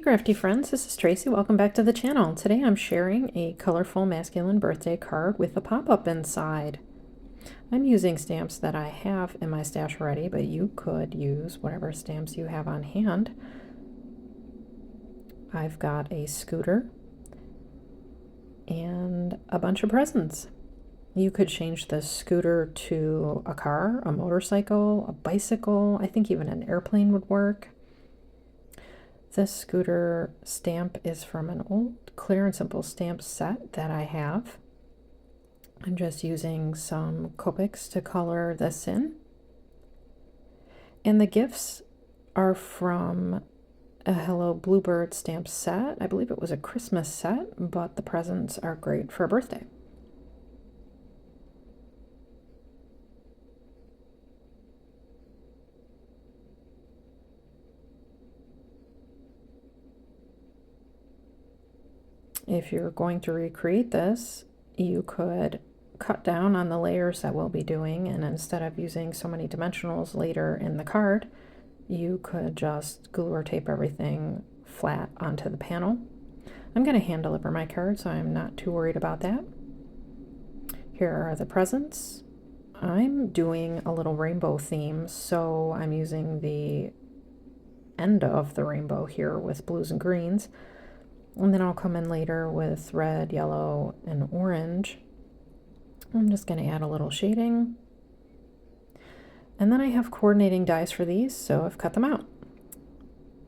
crafty friends, this is Tracy. Welcome back to the channel. Today I'm sharing a colorful masculine birthday card with a pop-up inside. I'm using stamps that I have in my stash already, but you could use whatever stamps you have on hand. I've got a scooter and a bunch of presents. You could change the scooter to a car, a motorcycle, a bicycle. I think even an airplane would work. This scooter stamp is from an old Clear and Simple stamp set that I have. I'm just using some Copics to color this in. And the gifts are from a Hello Bluebird stamp set. I believe it was a Christmas set, but the presents are great for a birthday. If you're going to recreate this, you could cut down on the layers that we'll be doing, and instead of using so many dimensionals later in the card, you could just glue or tape everything flat onto the panel. I'm going to hand deliver my card, so I'm not too worried about that. Here are the presents. I'm doing a little rainbow theme, so I'm using the end of the rainbow here with blues and greens. And then I'll come in later with red, yellow, and orange. I'm just going to add a little shading. And then I have coordinating dies for these, so I've cut them out.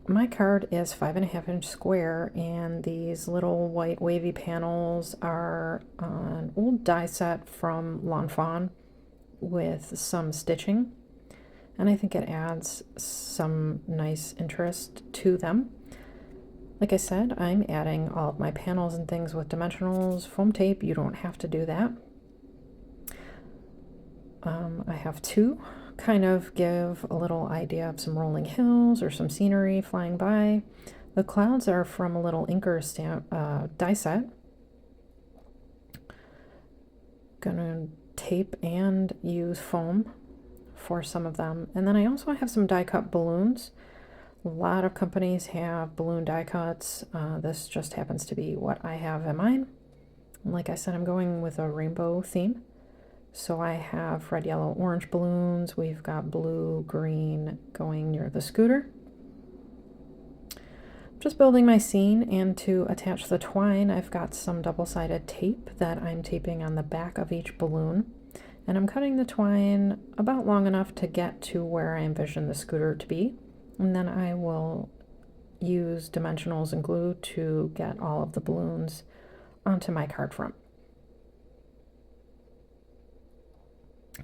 My card is 5.5-inch square, and these little white wavy panels are an old die set from Lawn Fawn with some stitching. And I think it adds some nice interest to them. Like I said, I'm adding all of my panels and things with dimensionals. Foam tape, you don't have to do that. I have two, kind of give a little idea of some rolling hills or some scenery flying by. The clouds are from a little inker stamp die set. Gonna tape and use foam for some of them. And then I also have some die cut balloons. A lot of companies have balloon die cuts. This just happens to be what I have in mine. And like I said, I'm going with a rainbow theme. So I have red, yellow, orange balloons. We've got blue, green going near the scooter. Just building my scene, and to attach the twine, I've got some double-sided tape that I'm taping on the back of each balloon. And I'm cutting the twine about long enough to get to where I envision the scooter to be. And then I will use dimensionals and glue to get all of the balloons onto my card front.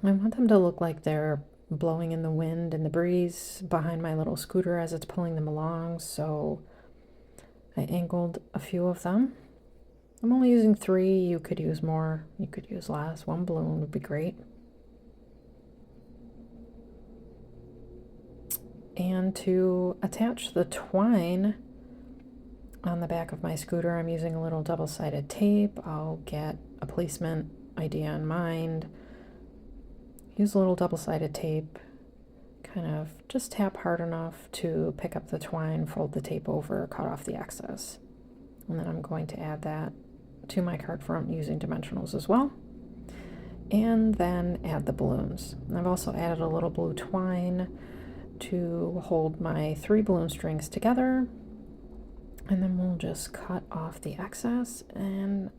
I want them to look like they're blowing in the wind and the breeze behind my little scooter as it's pulling them along, so I angled a few of them. I'm only using 3. You could use more, you could use less. 1 balloon would be great. And to attach the twine on the back of my scooter, I'm using a little double-sided tape. I'll get a placement idea in mind. Use a little double-sided tape, kind of just tap hard enough to pick up the twine, fold the tape over, cut off the excess. And then I'm going to add that to my card front using dimensionals as well. And then add the balloons. And I've also added a little blue twine to hold my 3 balloon strings together, and then we'll just cut off the excess. And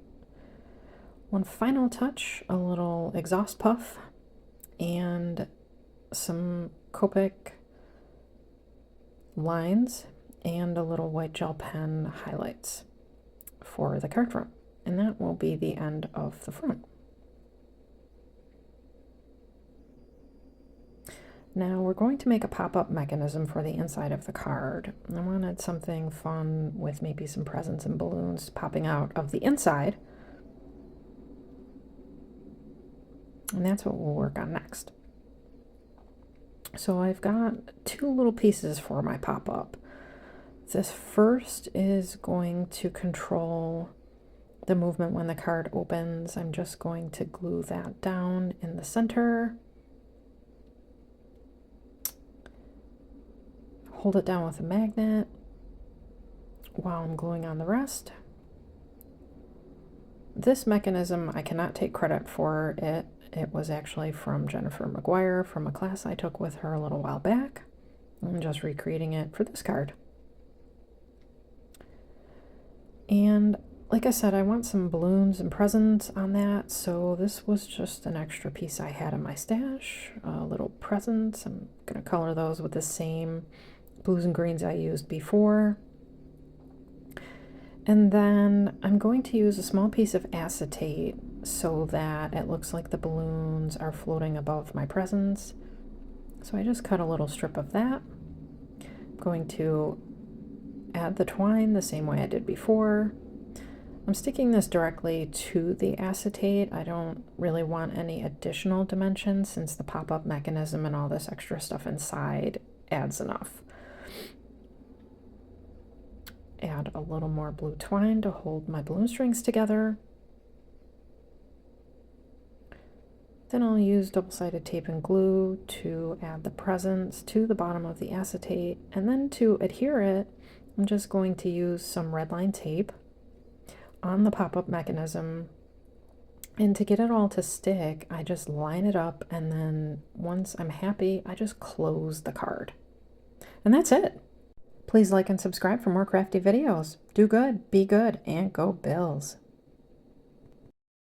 one final touch, a little exhaust puff and some Copic lines and a little white gel pen highlights for the card front, and that will be the end of the front. Now we're going to make a pop-up mechanism for the inside of the card. I wanted something fun with maybe some presents and balloons popping out of the inside. And that's what we'll work on next. So I've got 2 little pieces for my pop-up. This first is going to control the movement when the card opens. I'm just going to glue that down in the center. Hold it down with a magnet, while I'm gluing on the rest. This mechanism, I cannot take credit for it. It was actually from Jennifer McGuire from a class I took with her a little while back. I'm just recreating it for this card. And like I said, I want some balloons and presents on that, so this was just an extra piece I had in my stash, little presents. I'm going to color those with the same blues and greens I used before. And then I'm going to use a small piece of acetate so that it looks like the balloons are floating above my presents. So I just cut a little strip of that. I'm going to add the twine the same way I did before. I'm sticking this directly to the acetate. I don't really want any additional dimensions since the pop-up mechanism and all this extra stuff inside adds enough. Add a little more blue twine to hold my balloon strings together. Then I'll use double-sided tape and glue to add the presents to the bottom of the acetate, and then to adhere it, I'm just going to use some red line tape on the pop-up mechanism, and to get it all to stick, I just line it up, and then once I'm happy, I just close the card. And that's it. Please like and subscribe for more crafty videos. Do good, be good, and go Bills.